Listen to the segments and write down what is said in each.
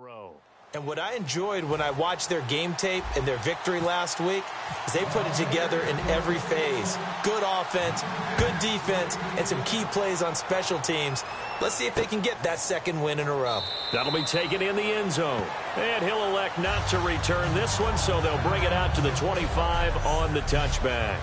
row. And what I enjoyed when I watched their game tape and their victory last week is they put it together in every phase. Good offense, good defense, and some key plays on special teams. Let's see if they can get that second win in a row. That'll be taken in the end zone. And he'll elect not to return this one, so they'll bring it out to the 25 on the touchback.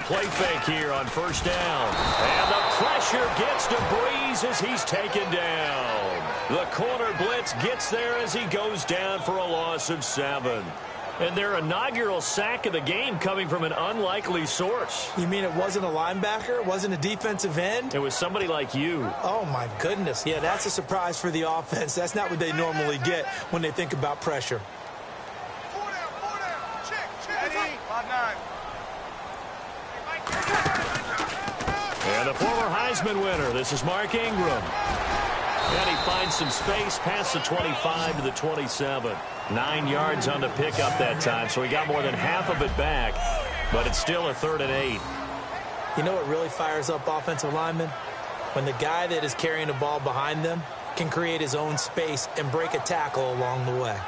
Play fake here on first down. And the pressure gets to Breeze as he's taken down. The corner blitz gets there as he goes down for a loss of 7. And their inaugural sack of the game coming from an unlikely source. You mean it wasn't a linebacker? It wasn't a defensive end? It was somebody like you. Oh, my goodness. Yeah, that's a surprise for the offense. That's not what they normally get when they think about pressure. 4 down. Check. Ready? 5-9. And the former Heisman winner, this is Mark Ingram. And he finds some space past the 25 to the 27. 9 yards on the pickup that time, so he got more than half of it back. But it's still a 3rd and 8. You know what really fires up offensive linemen? When the guy that is carrying the ball behind them can create his own space and break a tackle along the way.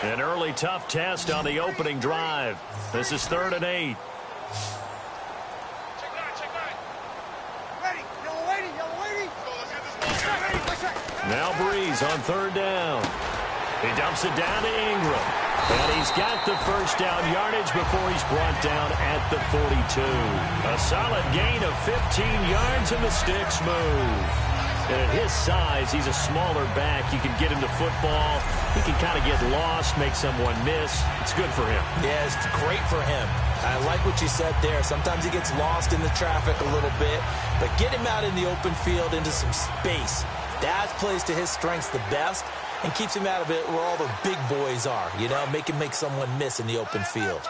An early tough test on the opening drive. This is 3rd and 8. Now Breeze on 3rd down. He dumps it down to Ingram. And he's got the first down yardage before he's brought down at the 42. A solid gain of 15 yards and the sticks move. And at his size, he's a smaller back. You can get him to football. He can kind of get lost, make someone miss. It's good for him. Yeah, it's great for him. I like what you said there. Sometimes he gets lost in the traffic a little bit, but get him out in the open field into some space. That plays to his strengths the best and keeps him out of it where all the big boys are, you know, make him make someone miss in the open field.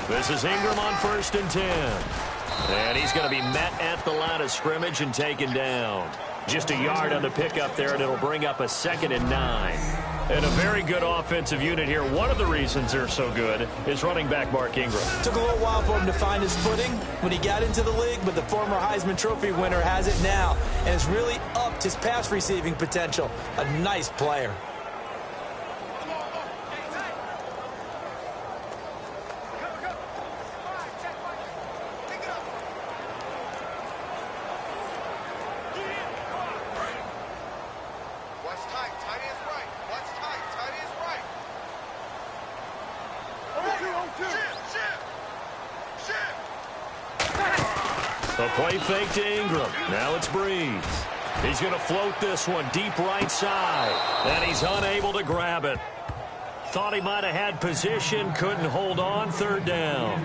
This is Ingram on 1st and 10. And he's going to be met at the line of scrimmage and taken down. Just a yard on the pickup there, and it'll bring up a 2nd and 9. And a very good offensive unit here. One of the reasons they're so good is running back Mark Ingram. Took a little while for him to find his footing when he got into the league, but the former Heisman Trophy winner has it now and has really upped his pass receiving potential. A nice player. A play fake to Ingram. Now it's Breeze. He's going to float this one deep right side. And he's unable to grab it. Thought he might have had position. Couldn't hold on. 3rd down.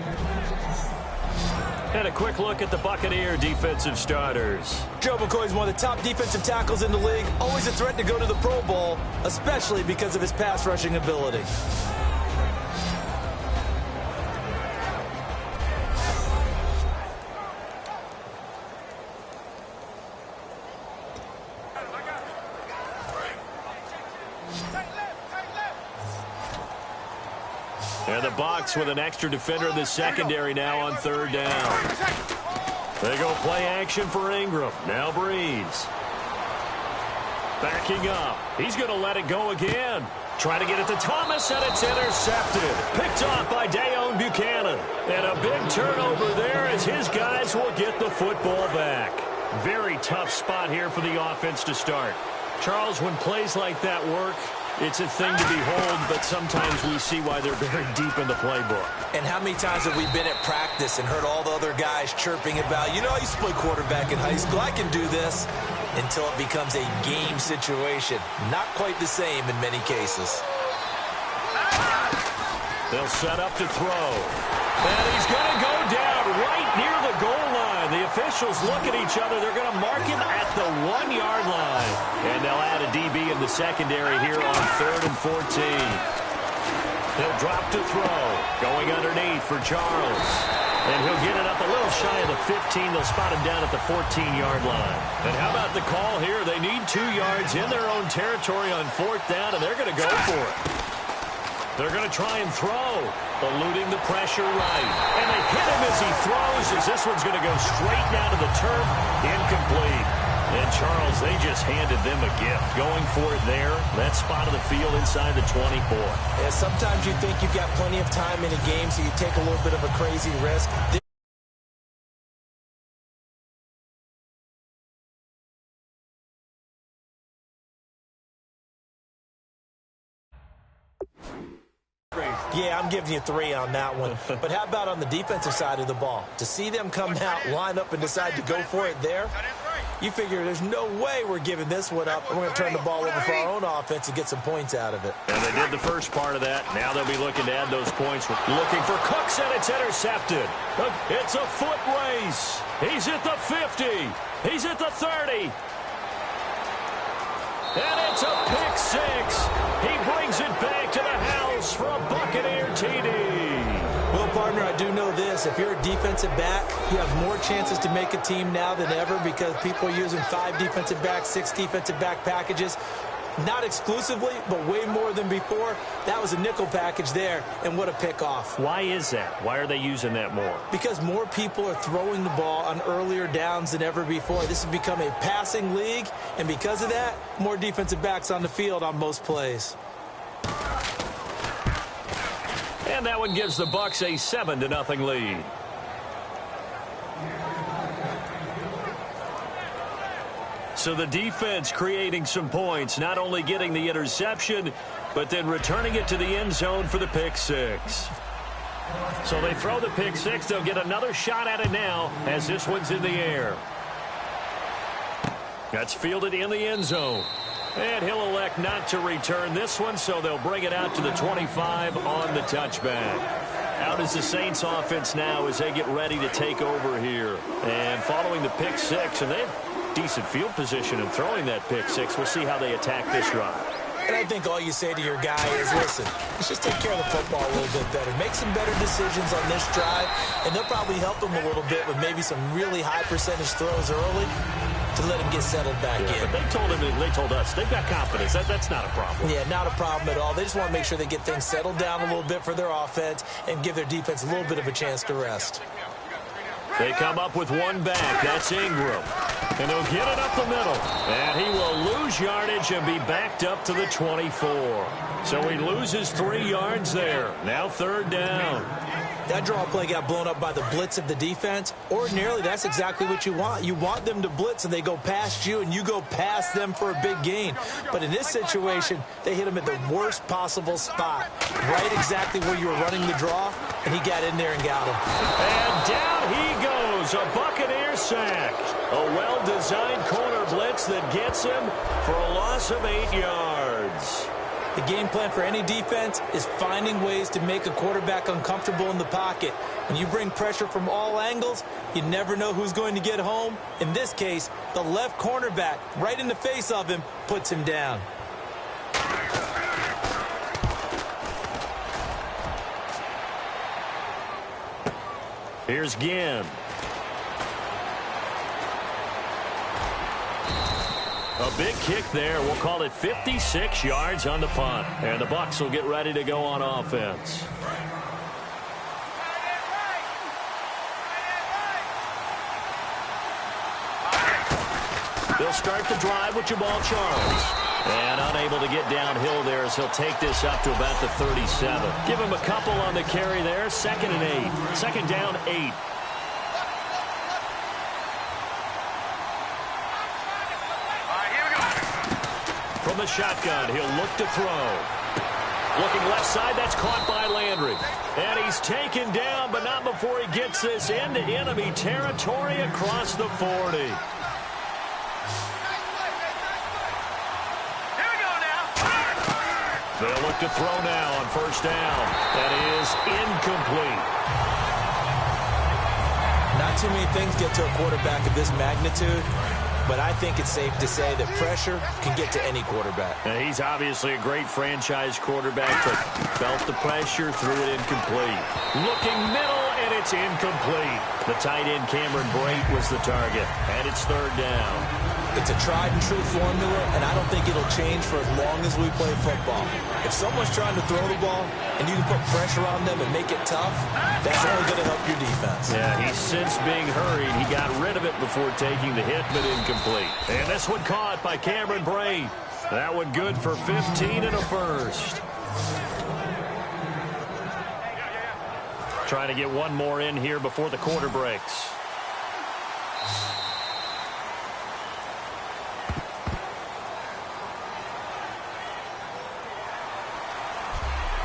And a quick look at the Buccaneer defensive starters. Joe McCoy's one of the top defensive tackles in the league. Always a threat to go to the Pro Bowl, especially because of his pass rushing ability. And the Bucs with an extra defender in the secondary now on 3rd down. They go play action for Ingram. Now Breeze. Backing up. He's going to let it go again. Trying to get it to Thomas, and it's intercepted. Picked off by Dayon Buchanan. And a big turnover there as his guys will get the football back. Very tough spot here for the offense to start. Charles, when plays like that work, it's a thing to behold, but sometimes we see why they're very deep in the playbook. And how many times have we been at practice and heard all the other guys chirping about, you know, I used to play quarterback in high school, I can do this, until it becomes a game situation. Not quite the same in many cases. They'll set up to throw. And he's going to go down right near the goal line. The officials look at each other. They're going to mark him at the 1-yard line. And they'll add a DB in the secondary here on 3rd and 14. He'll drop to throw. Going underneath for Charles. And he'll get it up a little shy of the 15. They'll spot him down at the 14-yard line. And how about the call here? They need 2 yards in their own territory on 4th down, and they're going to go for it. They're going to try and throw, eluding the pressure right. And they hit him as he throws, as this one's going to go straight down to the turf. Incomplete. And Charles, they just handed them a gift. Going for it there, that spot of the field inside the 24. Yeah, sometimes you think you've got plenty of time in a game, so you take a little bit of a crazy risk. Yeah, I'm giving you 3 on that one. But how about on the defensive side of the ball? To see them come out, line up, and decide to go for it there, you figure there's no way we're giving this one up. We're going to turn the ball over for our own offense and get some points out of it. And they did the first part of that. Now they'll be looking to add those points. Looking for Cooks, and it's intercepted. It's a foot race. He's at the 50. He's at the 30. And it's a pick 6. He brings it back to the house for a Buccaneer TD. Well, partner, I do know this. If you're a defensive back, you have more chances to make a team now than ever because people are using 5 defensive backs, 6 defensive back packages. Not exclusively, but way more than before. That was a nickel package there, and what a pickoff. Why is that? Why are they using that more? Because more people are throwing the ball on earlier downs than ever before. This has become a passing league, and because of that, more defensive backs on the field on most plays. And that one gives the Bucs a 7-0 lead. So the defense creating some points, not only getting the interception, but then returning it to the end zone for the pick 6. So they throw the pick 6. They'll get another shot at it now as this one's in the air. That's fielded in the end zone. And he'll elect not to return this one, so they'll bring it out to the 25 on the touchback. Out is the Saints offense now as they get ready to take over here. And following the pick 6, and they have decent field position in throwing that pick 6. We'll see how they attack this drive. And I think all you say to your guy is, listen, let's just take care of the football a little bit better. Make some better decisions on this drive, and they'll probably help him a little bit with maybe some really high percentage throws early to let him get settled back in. But they told him, they told us, they've got confidence. That's not a problem. Yeah, not a problem at all. They just want to make sure they get things settled down a little bit for their offense and give their defense a little bit of a chance to rest. They come up with one back. That's Ingram. And he'll get it up the middle. And he will lose yardage and be backed up to the 24. So he loses 3 yards there. Now 3rd down. That draw play got blown up by the blitz of the defense. Ordinarily, that's exactly what you want. You want them to blitz, and they go past you, and you go past them for a big gain. But in this situation, they hit him at the worst possible spot, right exactly where you were running the draw, and he got in there and got him. And down he goes, a Buccaneer sack. A well-designed corner blitz that gets him for a loss of 8 yards. The game plan for any defense is finding ways to make a quarterback uncomfortable in the pocket. When you bring pressure from all angles, you never know who's going to get home. In this case, the left cornerback, right in the face of him, puts him down. Here's Ginn. A big kick there. We'll call it 56 yards on the punt. And the Bucs will get ready to go on offense. They'll start the drive with Jamal Charles. And unable to get downhill there as he'll take this up to about the 37. Give him a couple on the carry there. 2nd and 8. 2nd down, 8. From the shotgun, he'll look to throw. Looking left side, that's caught by Landry. And he's taken down, but not before he gets this into enemy territory across the 40. Here we go now. They'll look to throw now on first down. That is incomplete. Not too many things get to a quarterback of this magnitude, but I think it's safe to say that pressure can get to any quarterback. Now, he's obviously a great franchise quarterback, but felt the pressure, threw it incomplete. Looking middle, and it's incomplete. The tight end, Cameron Brate, was the target, and it's third down. It's a tried-and-true formula, and I don't think it'll change for as long as we play football. If someone's trying to throw the ball and you can put pressure on them and make it tough, that's only going to help your defense. Yeah, he's since being hurried. He got rid of it before taking the hit, but incomplete. And this one caught by Cameron Brate. That one good for 15 and a first. Trying to get one more in here before the quarter breaks.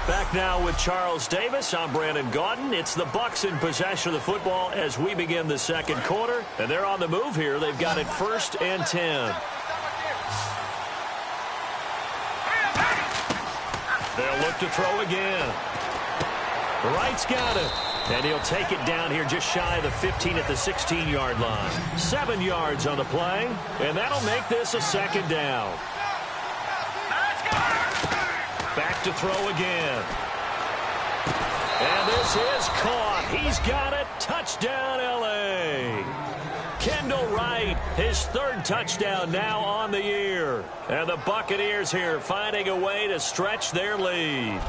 Back now with Charles Davis. I'm Brandon Gaudin. It's the Bucs in possession of the football as we begin the second quarter. And they're on the move here. They've got it 1st and 10. They'll look to throw again. Wright's got it. And he'll take it down here just shy of the 15 at the 16-yard line. 7 yards on the play. And that'll make this a second down. Back to throw again. And this is caught. He's got it. Touchdown, L.A. Kendall Wright, his 3rd touchdown now on the year. And the Buccaneers here finding a way to stretch their lead.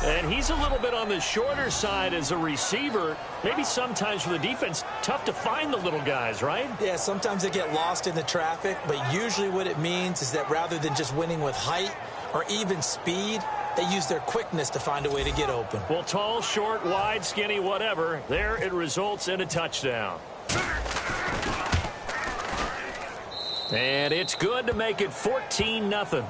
And he's a little bit on the shorter side as a receiver. Maybe sometimes for the defense, tough to find the little guys, right? Yeah, sometimes they get lost in the traffic, but usually what it means is that rather than just winning with height or even speed, they use their quickness to find a way to get open. Well, tall, short, wide, skinny, whatever, there it results in a touchdown. And it's good to make it 14-0.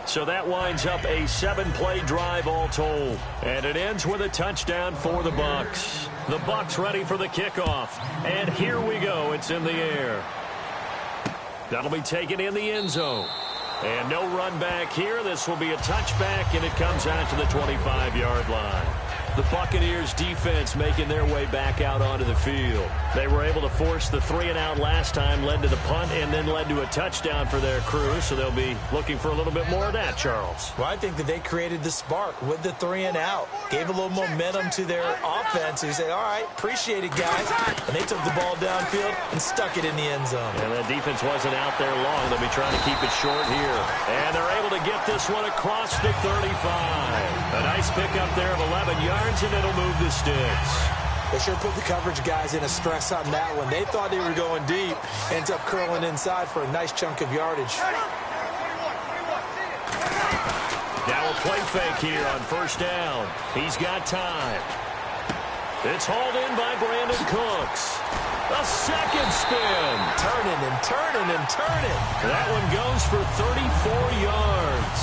So that winds up a 7-play drive all told. And it ends with a touchdown for the Bucs. The Bucs ready for the kickoff. And here we go. It's in the air. That'll be taken in the end zone. And no run back here. This will be a touchback, and it comes out to the 25-yard line. The Buccaneers defense making their way back out onto the field. They were able to force the 3-and-out last time, led to the punt, and then led to a touchdown for their crew. So they'll be looking for a little bit more of that, Charles. Well, I think that they created the spark with the 3-and-out. Gave a little momentum to their offense. Who said, all right, appreciate it, guys. And they took the ball downfield and stuck it in the end zone. And that defense wasn't out there long. They'll be trying to keep it short here. And they're able to get this one across the 35. A nice pickup there of 11 yards. And it'll move the sticks. They sure put the coverage guys in a stress on that one. They thought they were going deep. Ends up curling inside for a nice chunk of yardage. Now a play fake here on first down. He's got time. It's hauled in by Brandon Cooks. A second spin. Turning and turning and turning. That one goes for 34 yards.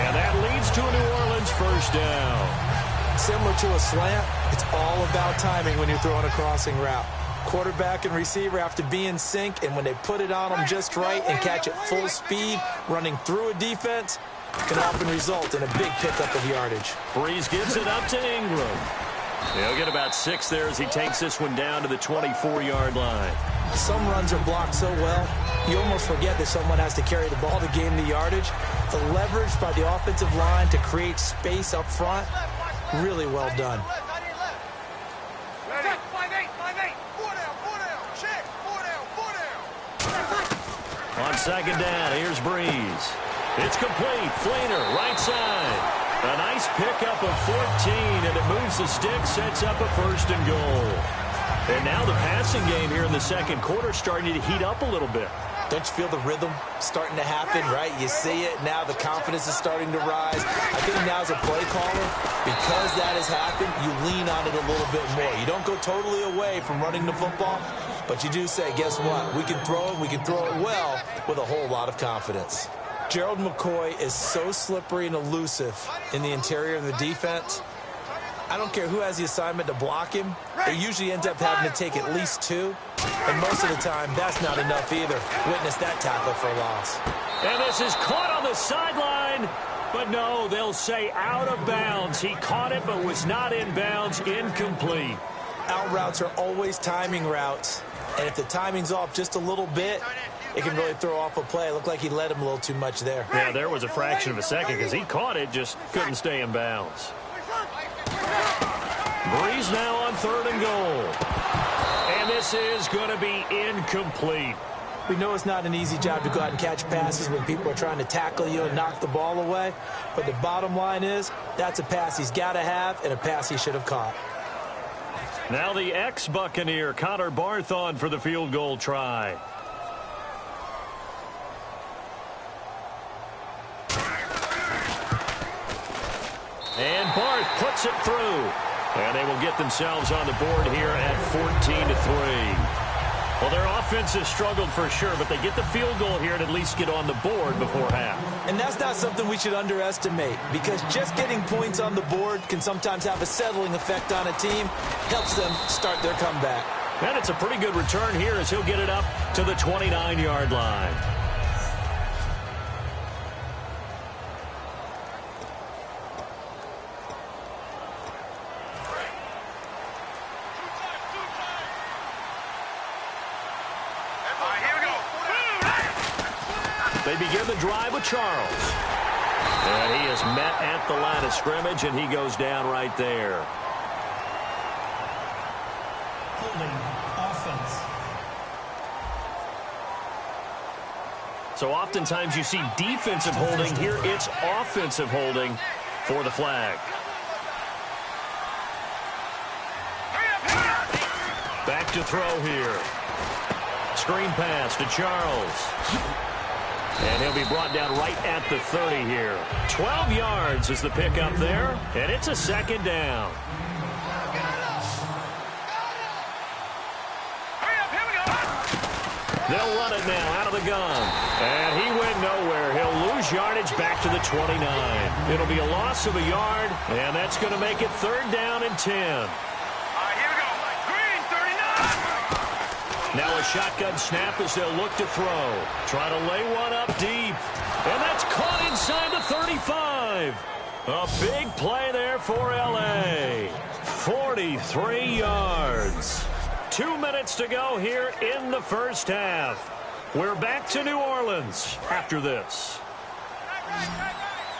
And that leads to a New Orleans first down. Similar to a slant, it's all about timing when you're throwing a crossing route. Quarterback and receiver have to be in sync, and when they put it on them just right and catch it full speed, running through a defense, can often result in a big pickup of yardage. Breeze gives it up to Ingram. He'll get about 6 there as he takes this one down to the 24-yard line. Some runs are blocked so well, you almost forget that someone has to carry the ball to gain the yardage. The leverage by the offensive line to create space up front, really well done. On second down, here's Breeze. It's complete. Fleener, right side. A nice pickup of 14, and it moves the stick, sets up a 1st and goal. And now the passing game here in the second quarter starting to heat up a little bit. Don't you feel the rhythm starting to happen, right? You see it now. The confidence is starting to rise. I think now as a play caller, because that has happened, you lean on it a little bit more. You don't go totally away from running the football, but you do say, guess what? We can throw it. We can throw it well with a whole lot of confidence. Gerald McCoy is so slippery and elusive in the interior of the defense. I don't care who has the assignment to block him. It usually ends up having to take at least 2. And most of the time, that's not enough either. Witness that tackle for loss. And this is caught on the sideline. But no, they'll say out of bounds. He caught it but was not in bounds. Incomplete. Out routes are always timing routes. And if the timing's off just a little bit, it can really throw off a play. It looked like he led him a little too much there. Yeah, there was a fraction of a second because he caught it, just couldn't stay in bounds. Breeze now on 3rd and goal. And this is going to be incomplete. We know it's not an easy job to go out and catch passes when people are trying to tackle you and knock the ball away. But the bottom line is, that's a pass he's got to have and a pass he should have caught. Now the ex-Buccaneer, Connor Barthon, for the field goal try. And Barth puts it through. And they will get themselves on the board here at 14-3. Well, their offense has struggled for sure, but they get the field goal here and at least get on the board before half. And that's not something we should underestimate, because just getting points on the board can sometimes have a settling effect on a team. Helps them start their comeback. And it's a pretty good return here as he'll get it up to the 29-yard line. They begin the drive with Charles. And he is met at the line of scrimmage, and he goes down right there. Holding offense. So oftentimes you see defensive holding. Here it's offensive holding for the flag. Back to throw here. Screen pass to Charles. And he'll be brought down right at the 30 here. 12 yards is the pickup there, and it's a 2nd down. They'll run it now out of the gun. And he went nowhere. He'll lose yardage back to the 29. It'll be a loss of a yard, and that's going to make it 3rd down and 10. Now a shotgun snap as they'll look to throw. Try to lay one up deep. And that's caught inside the 35. A big play there for L.A. 43 yards. 2 minutes to go here in the first half. We're back to New Orleans after this.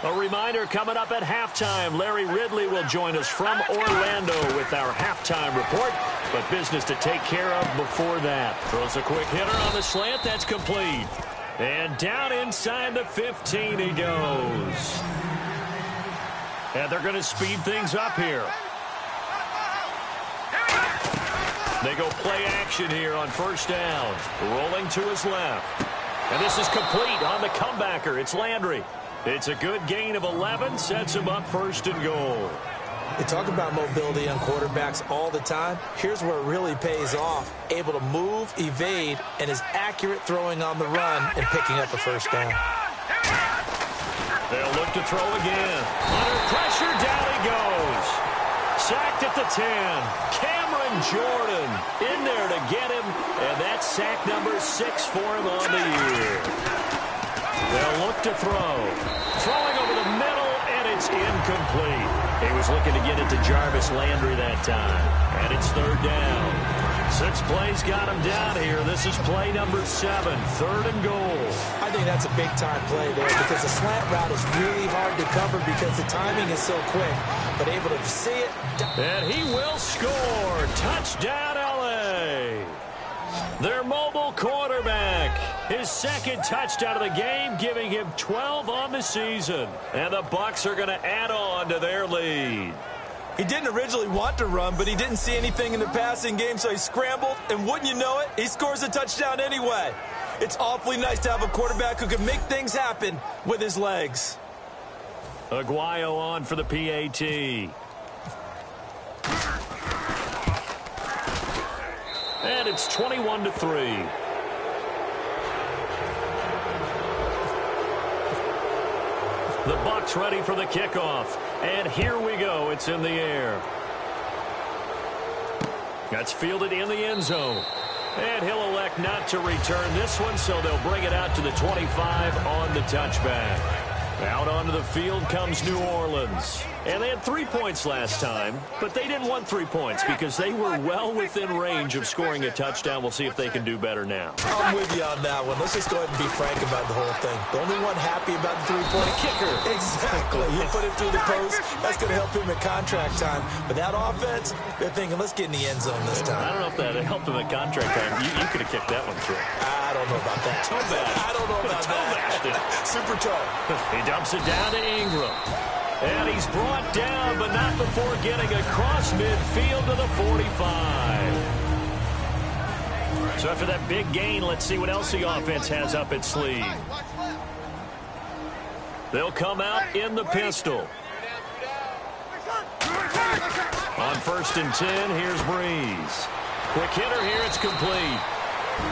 A reminder coming up at halftime. Larry Ridley will join us from Orlando with our halftime report. But business to take care of before that. Throws a quick hitter on the slant. That's complete. And down inside the 15 he goes. And they're going to speed things up here. They go play action here on 1st down. Rolling to his left. And this is complete on the comebacker. It's Landry. It's a good gain of 11. Sets him up 1st and goal. They talk about mobility on quarterbacks all the time. Here's where it really pays off. Able to move, evade, and is accurate throwing on the run and picking up a 1st down. They'll look to throw again. Under pressure, down he goes. Sacked at the 10. Cameron Jordan in there to get him. And that's sack number 6 for him on the year. They'll look to throw. Throwing over the middle, and it's incomplete. He was looking to get it to Jarvis Landry that time. And it's 3rd down. 6 plays got him down here. This is play number 7, 3rd and goal. I think that's a big-time play there because the slant route is really hard to cover because the timing is so quick. But able to see it. And he will score. Touchdown, L.A. Their mobile quarterback. His 2nd touchdown of the game, giving him 12 on the season. And the Bucs are going to add on to their lead. He didn't originally want to run, but he didn't see anything in the passing game, so he scrambled. And wouldn't you know it, he scores a touchdown anyway. It's awfully nice to have a quarterback who can make things happen with his legs. Aguayo on for the PAT. And it's 21-3. The Bucs ready for the kickoff. And here we go. It's in the air. That's fielded in the end zone. And he'll elect not to return this one, so they'll bring it out to the 25 on the touchback. Out onto the field comes New Orleans. And they had 3 points last time, but they didn't want 3 points because they were well within range of scoring a touchdown. We'll see if they can do better now. I'm with you on that one. Let's just go ahead and be frank about the whole thing. The only one happy about the three-point kicker. Exactly. You put it through the post. That's going to help him at contract time. But that offense, they're thinking, let's get in the end zone this time. I don't know if that helped him at contract time. You could have kicked that one through. I don't know about that. Toe bash. I don't know about that. Super toe. He dumps it down to Ingram. And he's brought down, but not before getting across midfield to the 45. So after that big gain, let's see what else the offense has up its sleeve. They'll come out in the pistol. On 1st and 10, here's Breeze. Quick hitter here, it's complete.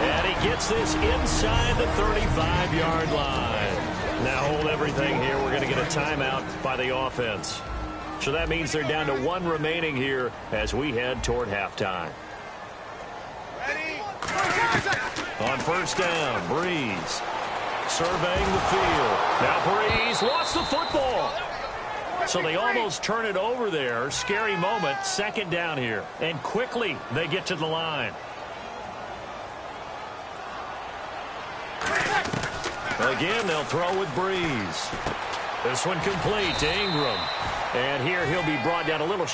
And he gets this inside the 35-yard line. Now hold everything here. We're going to get a timeout by the offense. So that means they're down to 1 remaining here as we head toward halftime. On 1st down, Breeze surveying the field. Now Breeze lost the football. So they almost turn it over there. Scary moment. 2nd down here. And quickly they get to the line. Again, they'll throw with Breeze. This one complete to Ingram. And here he'll be brought down a little.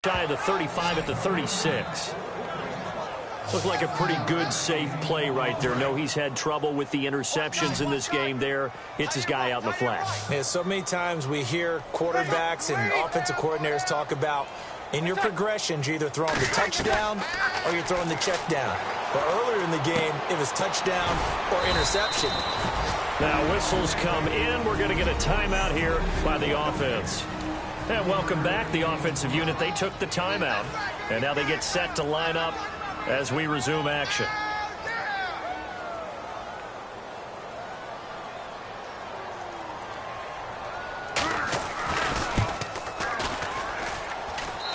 Shy of the 35 at the 36. Looked like a pretty good, safe play right there. No, he's had trouble with the interceptions in this game there. Hits his guy out in the flat. Yeah, so many times we hear quarterbacks and offensive coordinators talk about in your progressions, you're either throwing the touchdown or you're throwing the check down. But earlier in the game, it was touchdown or interception. Now whistles come in. We're going to get a timeout here by the offense. And welcome back, the offensive unit. They took the timeout, and now they get set to line up as we resume action.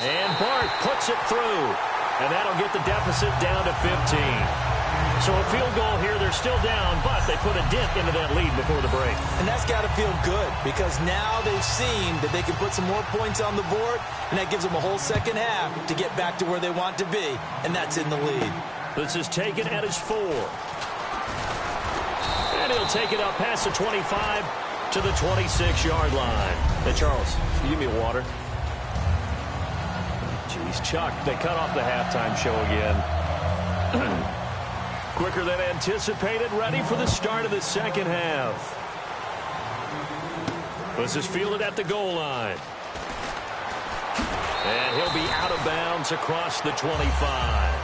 And Bart puts it through, and that'll get the deficit down to 15. So a field goal here. They're still down, but they put a dent into that lead before the break. And that's got to feel good because now they've seen that they can put some more points on the board, and that gives them a whole second half to get back to where they want to be, and that's in the lead. This is taken at his 4. And he'll take it up past the 25 to the 26-yard line. Hey, Charles, you give me water. Jeez, Chuck, they cut off the halftime show again. Quicker than anticipated, ready for the start of the second half. This is fielded at the goal line. And he'll be out of bounds across the 25.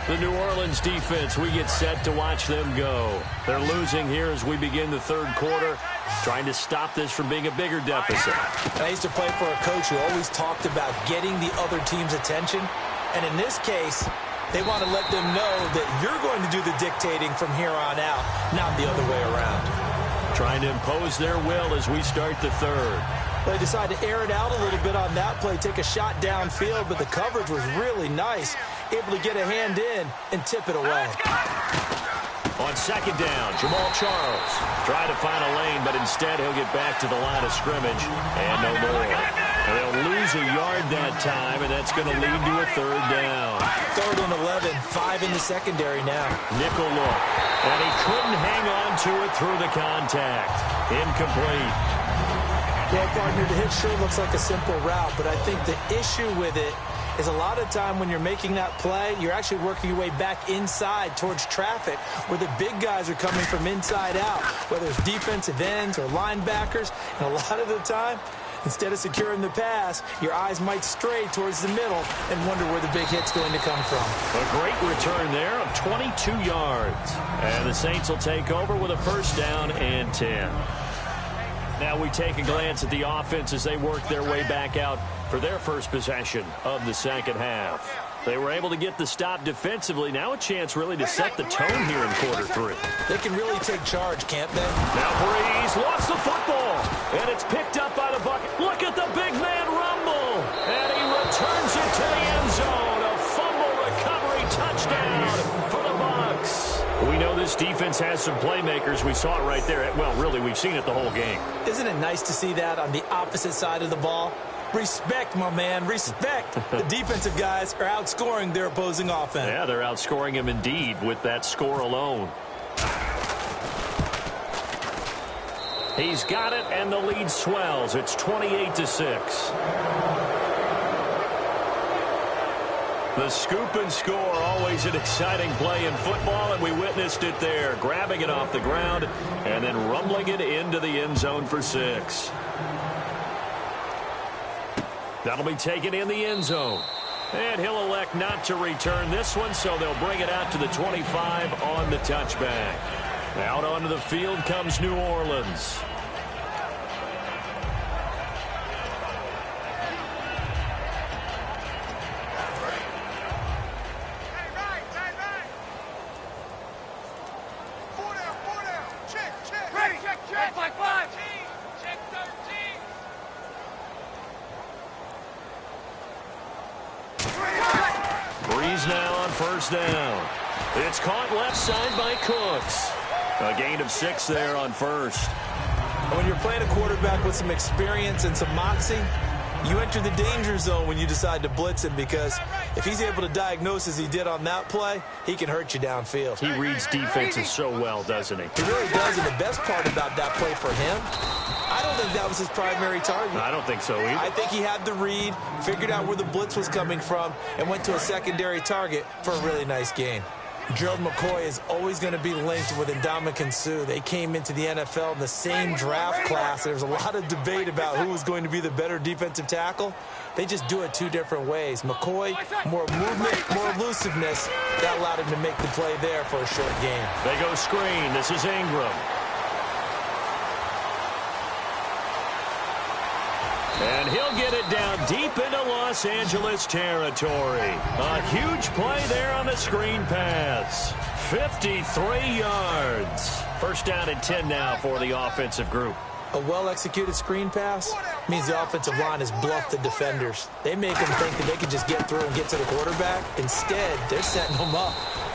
The New Orleans defense, we get set to watch them go. They're losing here as we begin the 3rd quarter, trying to stop this from being a bigger deficit. I used to play for a coach who always talked about getting the other team's attention. And in this case, they want to let them know that you're going to do the dictating from here on out, not the other way around. Trying to impose their will as we start the 3rd. They decided to air it out a little bit on that play, take a shot downfield, but the coverage was really nice. Able to get a hand in and tip it away. On 2nd down, Jamal Charles trying to find a lane, but instead he'll get back to the line of scrimmage and no more. And they'll lose a yard that time, and that's going to lead to a 3rd down. 3rd and 11, 5 in the secondary now. Nickel look, and he couldn't hang on to it through the contact. Incomplete. Well, partner, the hit sure looks like a simple route, but I think the issue with it is a lot of time when you're making that play, you're actually working your way back inside towards traffic where the big guys are coming from inside out, whether it's defensive ends or linebackers. And a lot of the time, Instead of securing the pass, your eyes might stray towards the middle and wonder where the big hit's going to come from. A great return there of 22 yards. And the Saints will take over with a first down and 10. Now we take a glance at the offense as they work their way back out for their first possession of the second half. They were able to get the stop defensively. Now a chance really to set the tone here in quarter 3. They can really take charge, can't they? Now Breeze lost the football, and it's picked up by the bucket. Look at the big man rumble, and he returns it to the end zone. A fumble recovery touchdown for the Bucs. We know this defense has some playmakers. We saw it right there. Well, really, we've seen it the whole game. Isn't it nice to see that on the opposite side of the ball? Respect, my man, respect. The defensive guys are outscoring their opposing offense. Yeah, they're outscoring him indeed with that score alone. He's got it, and the lead swells. It's 28-6. The scoop and score, always an exciting play in football, and we witnessed it there. Grabbing it off the ground and then rumbling it into the end zone for 6. That'll be taken in the end zone. And he'll elect not to return this one, so they'll bring it out to the 25 on the touchback. Out onto the field comes New Orleans. Breeze now on first down. It's caught left side by Cooks. A gain of 6 there on first. When you're playing a quarterback with some experience and some moxie, you enter the danger zone when you decide to blitz him, because if he's able to diagnose as he did on that play, he can hurt you downfield. He reads defenses so well, doesn't he? He really does, and the best part about that play for him, I don't think that was his primary target. I don't think so either. I think he had the read, figured out where the blitz was coming from, and went to a secondary target for a really nice gain. Gerald McCoy is always going to be linked with Ndamukong Suh. They came into the NFL in the same draft class. There's a lot of debate about who was going to be the better defensive tackle. They just do it 2 different ways. McCoy, more movement, more elusiveness. That allowed him to make the play there for a short gain. They go screen. This is Ingram. And he'll get it down deep into Los Angeles territory. A huge play there on the screen pass. 53 yards. First down and 10 now for the offensive group. A well-executed screen pass means the offensive line has bluffed the defenders. They make them think that they can just get through and get to the quarterback. Instead, they're setting them up.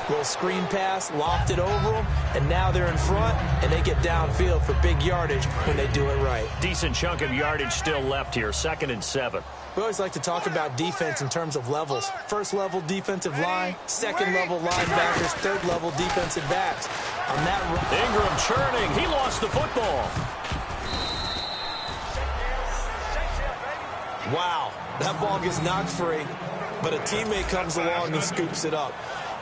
Little screen pass, lofted over them, and now they're in front, and they get downfield for big yardage when they do it right. Decent chunk of yardage still left here, 2nd and 7. We always like to talk about defense in terms of levels. First level defensive line, second level linebackers, third level defensive backs. On that Ingram churning. He lost the football. Wow, that ball gets knocked free, but a teammate comes along and scoops it up.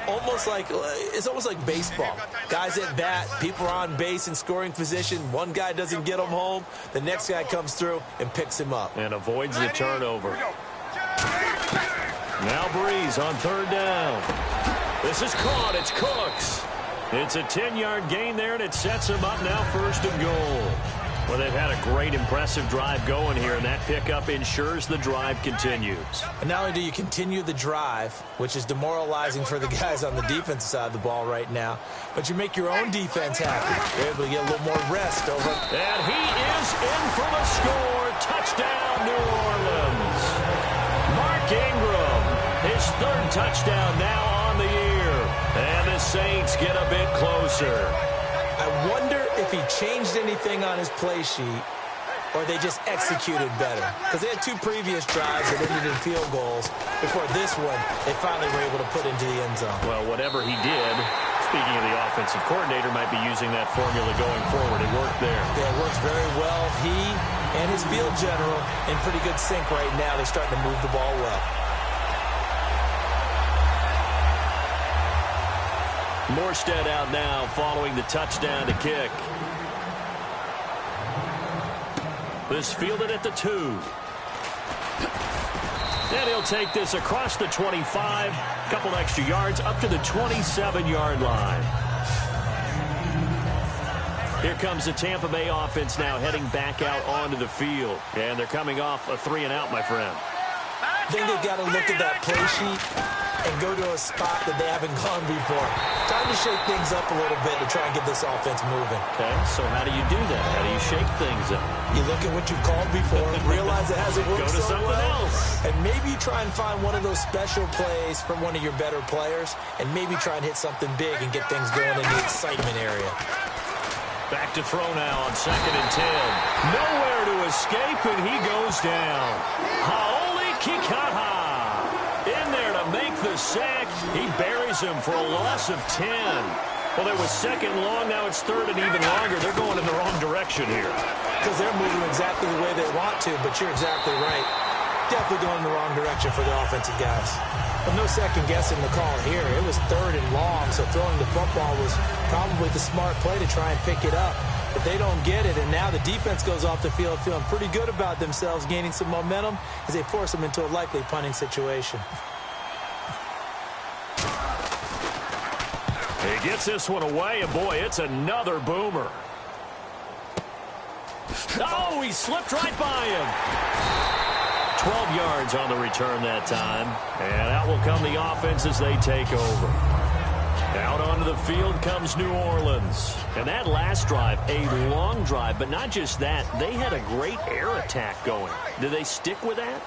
It's almost like baseball. Guys at bat, people are on base in scoring position. One guy doesn't get him home. The next guy comes through and picks him up. And avoids the turnover. Now Breeze on 3rd down. This is caught. It's Cooks. It's a 10-yard gain there, and it sets him up now 1st and goal. Well, they've had a great, impressive drive going here, and that pickup ensures the drive continues. And not only do you continue the drive, which is demoralizing for the guys on the defensive side of the ball right now, but you make your own defense happy. You're able to get a little more rest over. And he is in for the score. Touchdown, New Orleans. Mark Ingram, his 3rd touchdown now on the year. And the Saints get a bit closer. I wonder if he changed anything on his play sheet or they just executed better. Because they had 2 previous drives that ended in field goals. Before this one, they finally were able to put into the end zone. Well, whatever he did, speaking of the offensive coordinator, might be using that formula going forward. It worked there. Yeah, it works very well. He and his field general in pretty good sync right now. They're starting to move the ball well. Morstead out now following the touchdown to kick. This fielded at the 2. And he'll take this across the 25. Couple extra yards up to the 27-yard line. Here comes the Tampa Bay offense now heading back out onto the field. And they're coming off a 3-and-out, my friend. I think they've got to look at that play sheet and go to a spot that they haven't gone before. Time to shake things up a little bit to try and get this offense moving. Okay, so how do you do that? How do you shake things up? You look at what you've called before, realize it hasn't worked Go to so something well, else. and maybe try and find one of those special plays from one of your better players, and maybe try and hit something big and get things going in the excitement area. Back to throw now on 2nd and 10. Nowhere to escape, and he goes down. Haoli Kikaha in there to make the sack. He buries him for a loss of 10. Well, it was 2nd long. Now it's 3rd and even longer. They're going in the wrong direction here. Because they're moving exactly the way they want to, but you're exactly right. Definitely going in the wrong direction for the offensive guys. But no second guessing the call here. It was 3rd and long, so throwing the football was probably the smart play to try and pick it up. But they don't get it, and now the defense goes off the field feeling pretty good about themselves, gaining some momentum as they force them into a likely punting situation. He gets this one away, and boy, it's another boomer. Oh, he slipped right by him. 12 yards on the return that time. And out will come the offense as they take over. Out onto the field comes New Orleans. And that last drive, a long drive, but not just that. They had a great air attack going. Do they stick with that?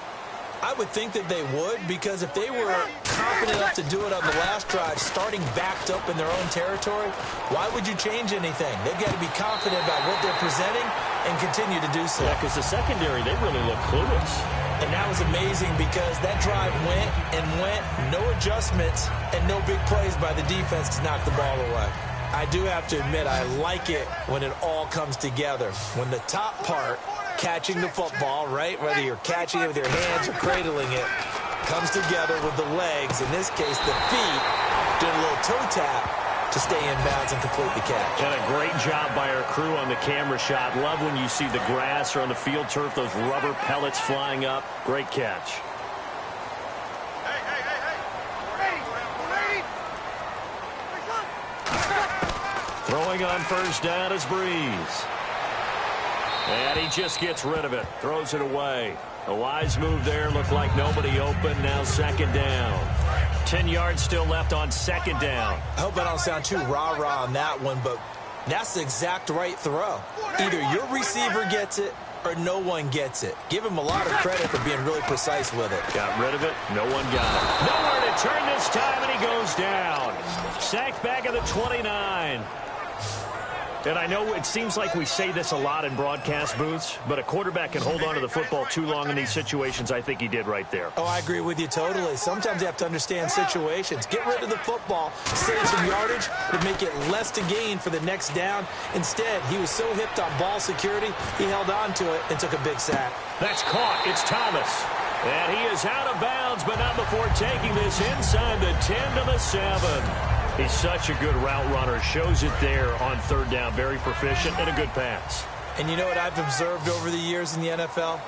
I would think that they would, because if they were confident enough to do it on the last drive, starting backed up in their own territory, why would you change anything? They've got to be confident about what they're presenting and continue to do so. Yeah, because the secondary, they really look clueless. And that was amazing because that drive went and went, no adjustments, and no big plays by the defense to knock the ball away. I do have to admit, I like it when it all comes together. When the top part, catching the football, right, whether you're catching it with your hands or cradling it, comes together with the legs, in this case the feet, doing a little toe tap to stay in bounds and complete the catch. And a great job by our crew on the camera shot. Love when you see the grass or on the field turf, those rubber pellets flying up. Great catch. Throwing on 1st down is Breeze. And he just gets rid of it. Throws it away. A wise move there. Looked like nobody open. Now 2nd down. 10 yards still left on 2nd down. I hope I don't sound too rah-rah on that one, but that's the exact right throw. Either your receiver gets it or no one gets it. Give him a lot of credit for being really precise with it. Got rid of it. No one got it. Nowhere to turn this time, and he goes down. Sacked back at the 29. And I know it seems like we say this a lot in broadcast booths, but a quarterback can hold on to the football too long in these situations. I think he did right there. Oh, I agree with you totally. Sometimes you have to understand situations. Get rid of the football, save some yardage to make it less to gain for the next down. Instead, he was so hipped on ball security, he held on to it and took a big sack. That's caught. It's Thomas. And he is out of bounds, but not before taking this inside the 10 to the 7. He's such a good route runner. Shows it there on 3rd down. Very proficient and a good pass. And you know what I've observed over the years in the NFL?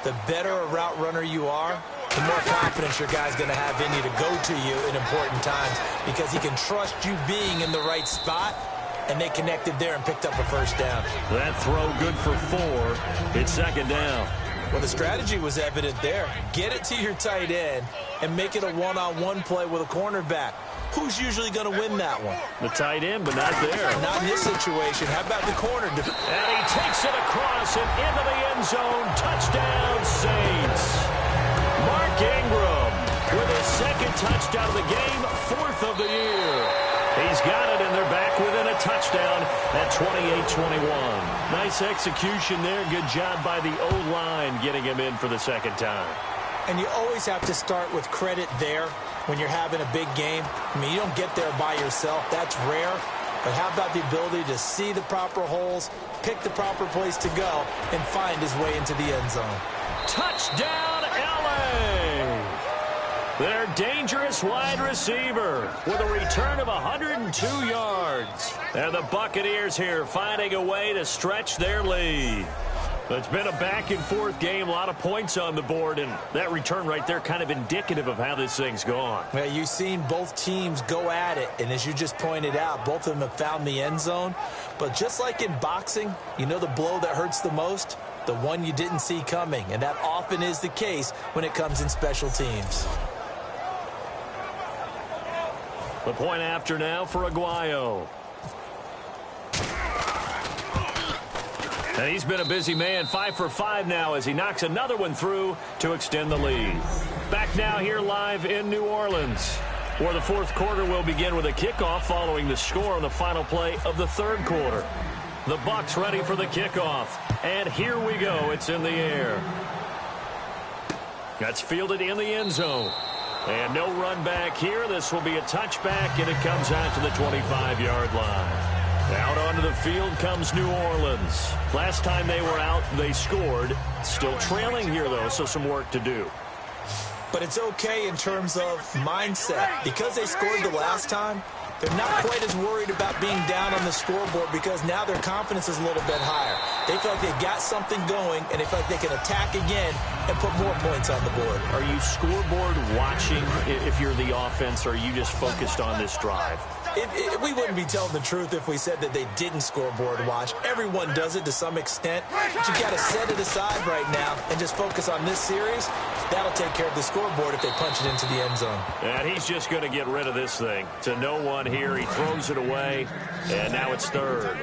The better a route runner you are, the more confidence your guy's going to have in you to go to you in important times because he can trust you being in the right spot, and they connected there and picked up a 1st down. That throw good for 4. It's 2nd down. Well, the strategy was evident there. Get it to your tight end and make it a one-on-one play with a cornerback. Who's usually going to win that one? The tight end, but not there. Not in this situation. How about the corner? And he takes it across and into the end zone. Touchdown, Saints. Mark Ingram with his 2nd touchdown of the game, 4th of the year. He's got it, and they're back within a touchdown at 28-21. Nice execution there. Good job by the O-line getting him in for the 2nd time. And you always have to start with credit there when you're having a big game. I mean, you don't get there by yourself. That's rare. But how about the ability to see the proper holes, pick the proper place to go, and find his way into the end zone? Touchdown, L.A. Their dangerous wide receiver with a return of 102 yards. And the Buccaneers here finding a way to stretch their lead. It's been a back-and-forth game, a lot of points on the board, and that return right there kind of indicative of how this thing's gone. Well, you've seen both teams go at it, and as you just pointed out, both of them have found the end zone. But just like in boxing, you know the blow that hurts the most? The one you didn't see coming, and that often is the case when it comes in special teams. The point after now for Aguayo. And he's been a busy man, 5 for 5 now as he knocks another one through to extend the lead. Back now here live in New Orleans, where the fourth quarter will begin with a kickoff following the score on the final play of the third quarter. The Bucs ready for the kickoff. And here we go. It's in the air. That's fielded in the end zone. And no run back here. This will be a touchback, and it comes out to the 25-yard line. Out onto the field comes New Orleans. Last time they were out, they scored. Still trailing here, though, so some work to do. But it's okay in terms of mindset. Because they scored the last time, they're not quite as worried about being down on the scoreboard because now their confidence is a little bit higher. They feel like they've got something going, and they feel like they can attack again and put more points on the board. Are you scoreboard watching if you're the offense, or are you just focused on this drive? We wouldn't be telling the truth if we said that they didn't scoreboard watch. Everyone does it to some extent. But you've got to set it aside right now and just focus on this series. That'll take care of the scoreboard if they punch it into the end zone. And he's just going to get rid of this thing. To no one here. He throws it away, and now it's third.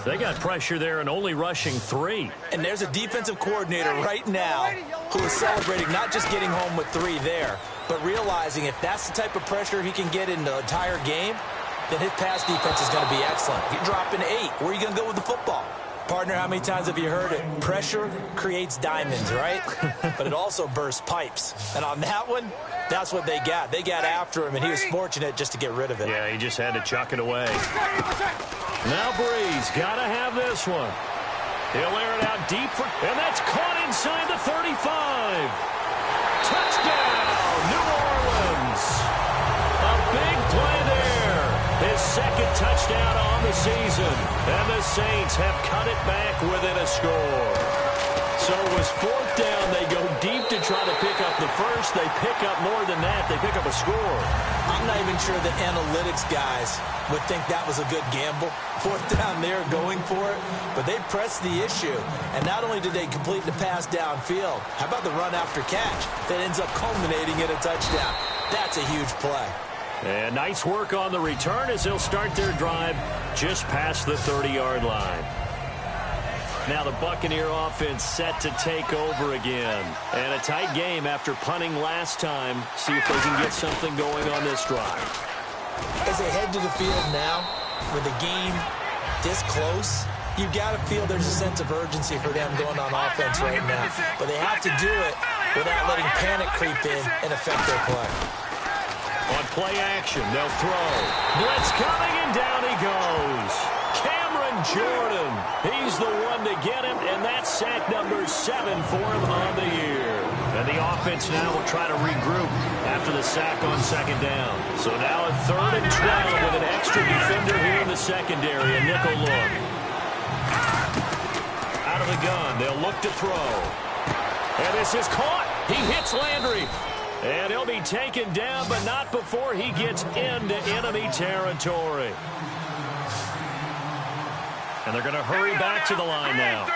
They got pressure there and only rushing 3. And there's a defensive coordinator right now who is celebrating not just getting home with 3 there, but realizing if that's the type of pressure he can get in the entire game, then his pass defense is going to be excellent. You're dropping 8. Where are you going to go with the football? Partner, how many times have you heard it? Pressure creates diamonds, right? But it also bursts pipes. And on that one, that's what they got. They got after him, and he was fortunate just to get rid of it. Yeah, he just had to chuck it away. Now Breeze got to have this one. He'll air it out deep, and that's caught inside the 35. Touchdown, New Orleans. A big play there. His second touchdown on the season. And the Saints have cut it back within a score. So it was fourth down. They go deep to try to pick up the first. They pick up more than that. They pick up a score. I'm not even sure the analytics guys would think that was a good gamble. Fourth down there going for it. But they pressed the issue. And not only did they complete the pass downfield, how about the run after catch that ends up culminating in a touchdown? That's a huge play. And nice work on the return as they'll start their drive just past the 30-yard line. Now the Buccaneer offense set to take over again. And a tight game after punting last time. See if they can get something going on this drive. As they head to the field now, with the game this close, you've got to feel there's a sense of urgency for them going on offense right now. But they have to do it without letting panic creep in and affect their play. On play action, they'll throw. Blitz coming, and down he goes. Cameron Jordan. He's the one to get him, and that's sack number 7 for him on the year. And the offense now will try to regroup after the sack on second down. So now a 3rd and 12 with an extra defender here in the secondary, a nickel look. Out of the gun, they'll look to throw. And this is caught. He hits Landry. And he'll be taken down, but not before he gets into enemy territory. And they're going to hurry back to the line now.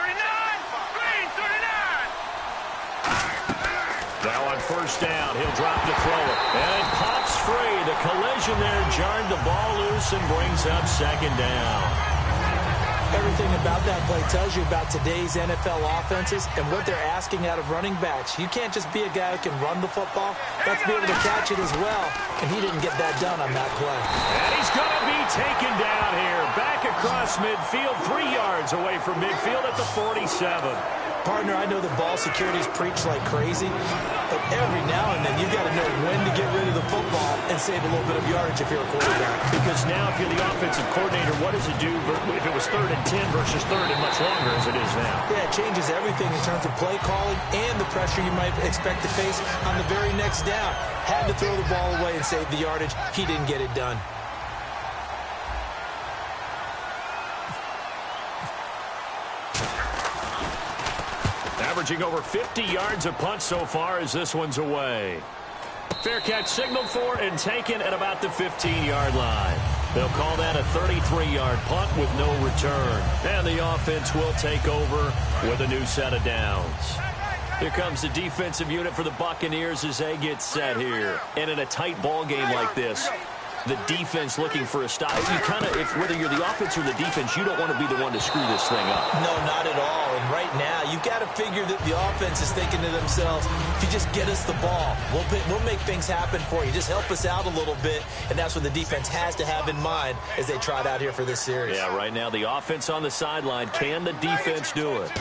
Now on first down, he'll drop to throw it. And it pops free. The collision there jarred the ball loose and brings up second down. Everything about that play tells you about today's NFL offenses and what they're asking out of running backs. You can't just be a guy who can run the football. You have to be able to catch it as well, and he didn't get that done on that play. And he's going to be taken down here. Back across midfield, 3 yards away from midfield at the 47. Partner, I know that ball security's preached like crazy, but every now and then you've got to know when to get rid of the football and save a little bit of yardage if you're a quarterback. Because now if you're the offensive coordinator, what does it do if it was 3rd and 10 versus 3rd and much longer as it is now? Yeah, it changes everything in terms of play calling and the pressure you might expect to face on the very next down. Had to throw the ball away and save the yardage. He didn't get it done. Averaging over 50 yards a punt so far as this one's away. Fair catch signaled for and taken at about the 15-yard line. They'll call that a 33-yard punt with no return. And the offense will take over with a new set of downs. Here comes the defensive unit for the Buccaneers as they get set here. And in a tight ball game like this, the defense looking for a stop. You kind of, whether you're the offense or the defense, you don't want to be the one to screw this thing up. No, not at all. And right now, you've got to figure that the offense is thinking to themselves, if you just get us the ball, we'll make things happen for you. Just help us out a little bit. And that's what the defense has to have in mind as they trot out here for this series. Yeah, right now, the offense on the sideline. Can the defense do it?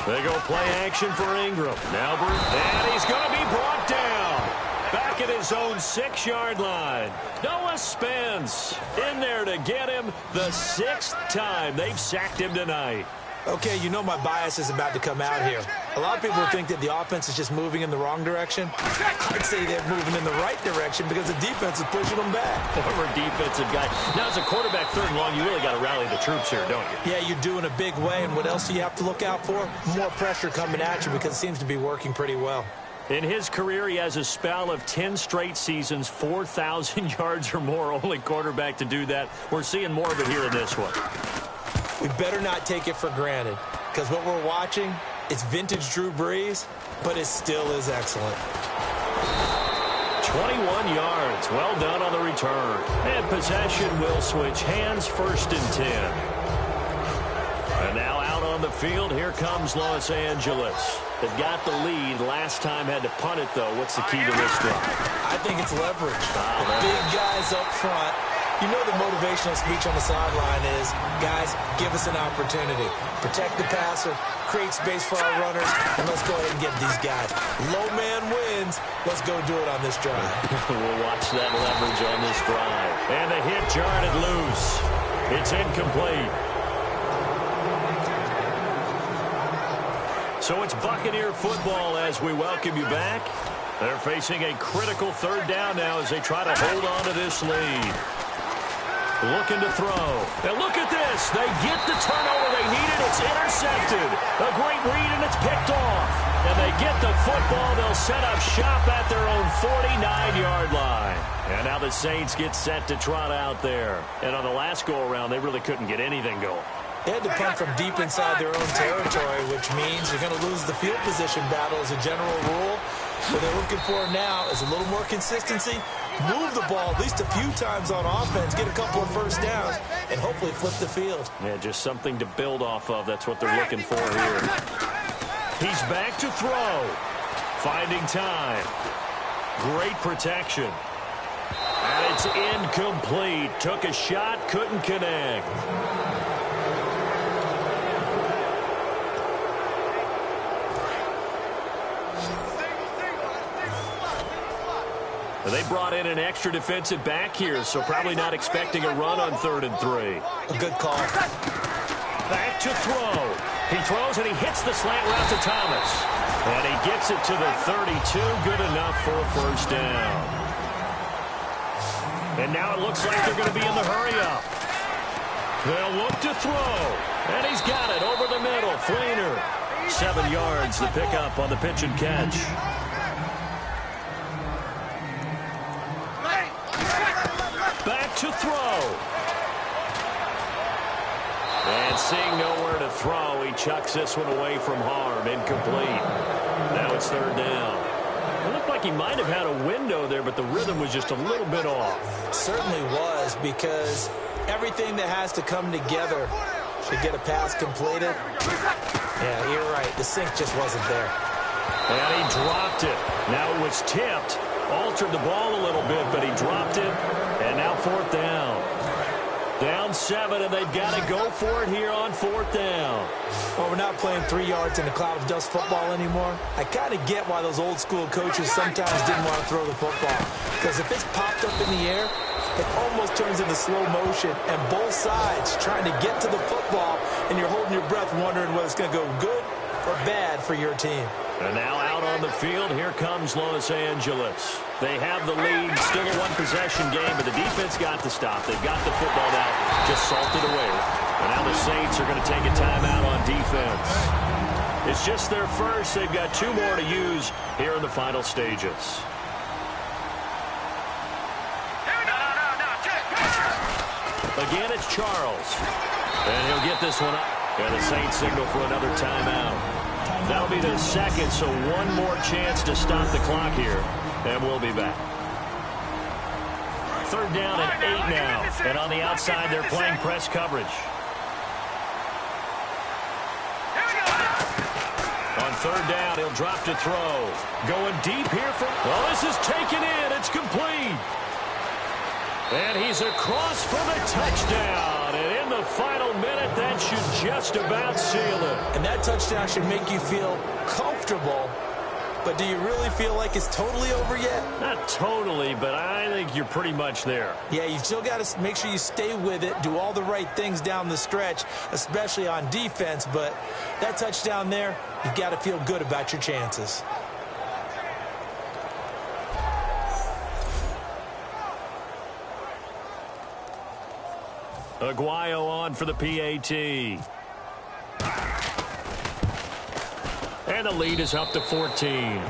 They go play action for Ingram. Now, and he's going to be brought down. Back at his own 6-yard line. Noah Spence in there to get him the 6th time they've sacked him tonight. Okay, you know my bias is about to come out here. A lot of people think that the offense is just moving in the wrong direction. I'd say they're moving in the right direction because the defense is pushing them back. Former defensive guy. Now, as a quarterback 3rd and long, you really got to rally the troops here, don't you? Yeah, you're doing a big way, and what else do you have to look out for? More pressure coming at you because it seems to be working pretty well. In his career, he has a spell of 10 straight seasons, 4,000 yards or more. Only quarterback to do that. We're seeing more of it here in this one. We better not take it for granted because what we're watching, it's vintage Drew Brees, but it still is excellent. 21 yards. Well done on the return. And possession will switch hands, 1st and 10. And now out on the field, here comes Los Angeles. They've got the lead. Last time had to punt it, though. What's the key to this drive? I think it's leverage. Big guys up front. You know the motivational speech on the sideline is, guys, give us an opportunity. Protect the passer, create space for our runners, and let's go ahead and get these guys. Low man wins. Let's go do it on this drive. We'll watch that leverage on this drive. And the hit jarred it loose. It's incomplete. So it's Buccaneer football as we welcome you back. They're facing a critical 3rd down now as they try to hold on to this lead. Looking to throw. And look at this. They get the turnover they needed. It's intercepted. A great read, and it's picked off. And they get the football. They'll set up shop at their own 49-yard line. And now the Saints get set to trot out there. And on the last go-around, they really couldn't get anything going. They had to punt from deep inside their own territory, which means you're going to lose the field position battle as a general rule. What they're looking for now is a little more consistency, move the ball at least a few times on offense, get a couple of 1st downs, and hopefully flip the field. Yeah, just something to build off of. That's what they're looking for here. He's back to throw. Finding time. Great protection. And it's incomplete. Took a shot, couldn't connect. They brought in an extra defensive back here, so probably not expecting a run on 3rd and 3. A good call. Back to throw. He throws and he hits the slant route to Thomas. And he gets it to the 32. Good enough for a 1st down. And now it looks like they're going to be in the hurry-up. They'll look to throw. And he's got it over the middle. Fleener. 7 yards to pick up on the pitch and catch. Back to throw. And seeing nowhere to throw, he chucks this one away from harm. Incomplete. Now it's 3rd down. It looked like he might have had a window there, but the rhythm was just a little bit off. It certainly was, because everything that has to come together to get a pass completed. Yeah, you're right. The sink just wasn't there. And he dropped it. Now it was tipped. Altered the ball a little bit, but he dropped it. And now 4th down. Down 7, and they've got to go for it here on 4th down. Well, we're not playing 3 yards in a cloud of dust football anymore. I kind of get why those old school coaches sometimes didn't want to throw the football. Because if it's popped up in the air, it almost turns into slow motion, and both sides trying to get to the football, and you're holding your breath wondering whether it's going to go good or bad for your team. And now out on the field, here comes Los Angeles. They have the lead, still a one-possession game, but the defense got the stop. They've got the football now, just salted away. And now the Saints are going to take a timeout on defense. It's just their first. They've got 2 more to use here in the final stages. Again, it's Charles. And he'll get this one up. And the Saints signal for another timeout. That'll be the second, so one more chance to stop the clock here. And we'll be back. 3rd down and 8 now. And on the outside, they're playing press coverage. On 3rd down, he'll drop to throw. Going deep here for... Well, this is taken in. It's complete. And he's across for the touchdown. And in the final minute, that should just about seal it. And that touchdown should make you feel comfortable. But do you really feel like it's totally over yet? Not totally, but I think you're pretty much there. Yeah, you've still got to make sure you stay with it, do all the right things down the stretch, especially on defense. But that touchdown there, you've got to feel good about your chances. Aguayo on for the PAT. And the lead is up to 14.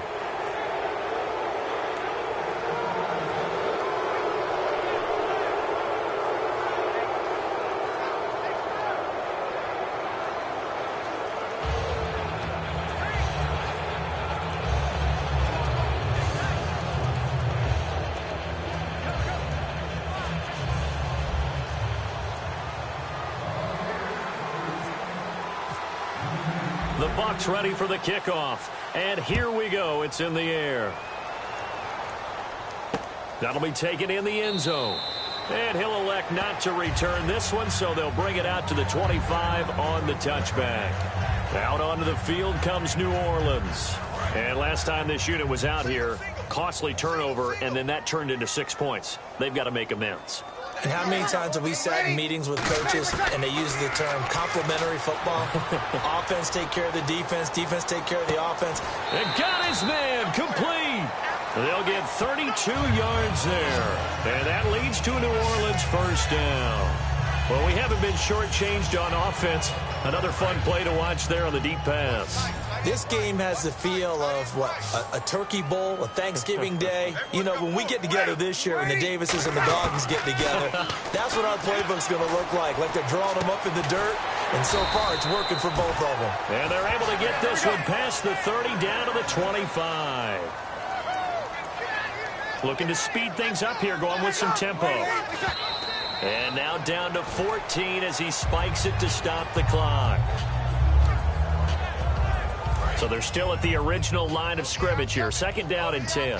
The Bucs ready for the kickoff. And here we go. It's in the air. That'll be taken in the end zone. And he'll elect not to return this one, so they'll bring it out to the 25 on the touchback. Out onto the field comes New Orleans. And last time this unit was out here, costly turnover, and then that turned into 6 points. They've got to make amends. And how many times have we sat in meetings with coaches and they use the term complementary football? Offense take care of the defense, defense take care of the offense. And got his man complete. They'll get 32 yards there. And that leads to a New Orleans first down. Well, we haven't been shortchanged on offense. Another fun play to watch there on the deep pass. This game has the feel of, what, a turkey bowl, a Thanksgiving day. You know, when we get together this year, when the Davises and the Goggins get together, that's what our playbook's going to look like they're drawing them up in the dirt. And so far, it's working for both of them. And they're able to get this one past the 30 down to the 25. Looking to speed things up here, going with some tempo. And now down to 14 as he spikes it to stop the clock. So they're still at the original line of scrimmage here. 2nd down and 10.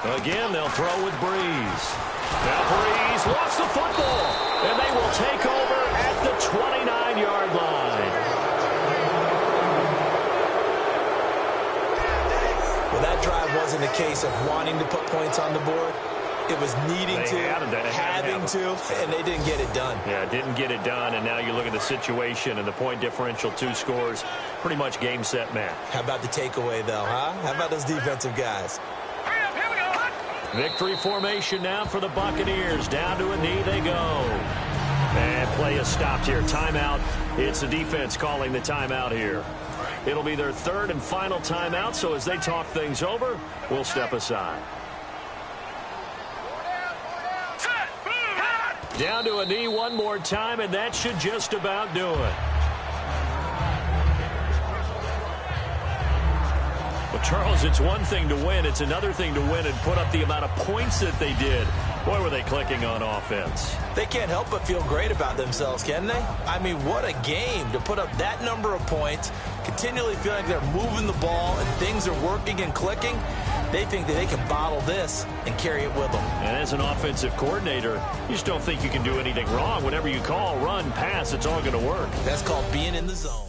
Again, they'll throw with Breeze. Now Breeze lost the football. And they will take over at the 29-yard line. Well, that drive wasn't a case of wanting to put points on the board. It was needing to, having to, and they didn't get it done. Yeah, didn't get it done, and now you look at the situation and the point differential, 2 scores, pretty much game, set, match. How about the takeaway, though, huh? How about those defensive guys? Victory formation now for the Buccaneers. Down to a knee they go. And play is stopped here. Timeout. It's the defense calling the timeout here. It'll be their 3rd and final timeout, so as they talk things over, we'll step aside. Down to a knee one more time, and that should just about do it. Well, Charles, it's one thing to win. It's another thing to win and put up the amount of points that they did. Boy, were they clicking on offense. They can't help but feel great about themselves, can they? I mean, what a game to put up that number of points, continually feel like they're moving the ball and things are working and clicking. They think that they can bottle this and carry it with them. And as an offensive coordinator, you just don't think you can do anything wrong. Whenever you call, run, pass, it's all going to work. That's called being in the zone.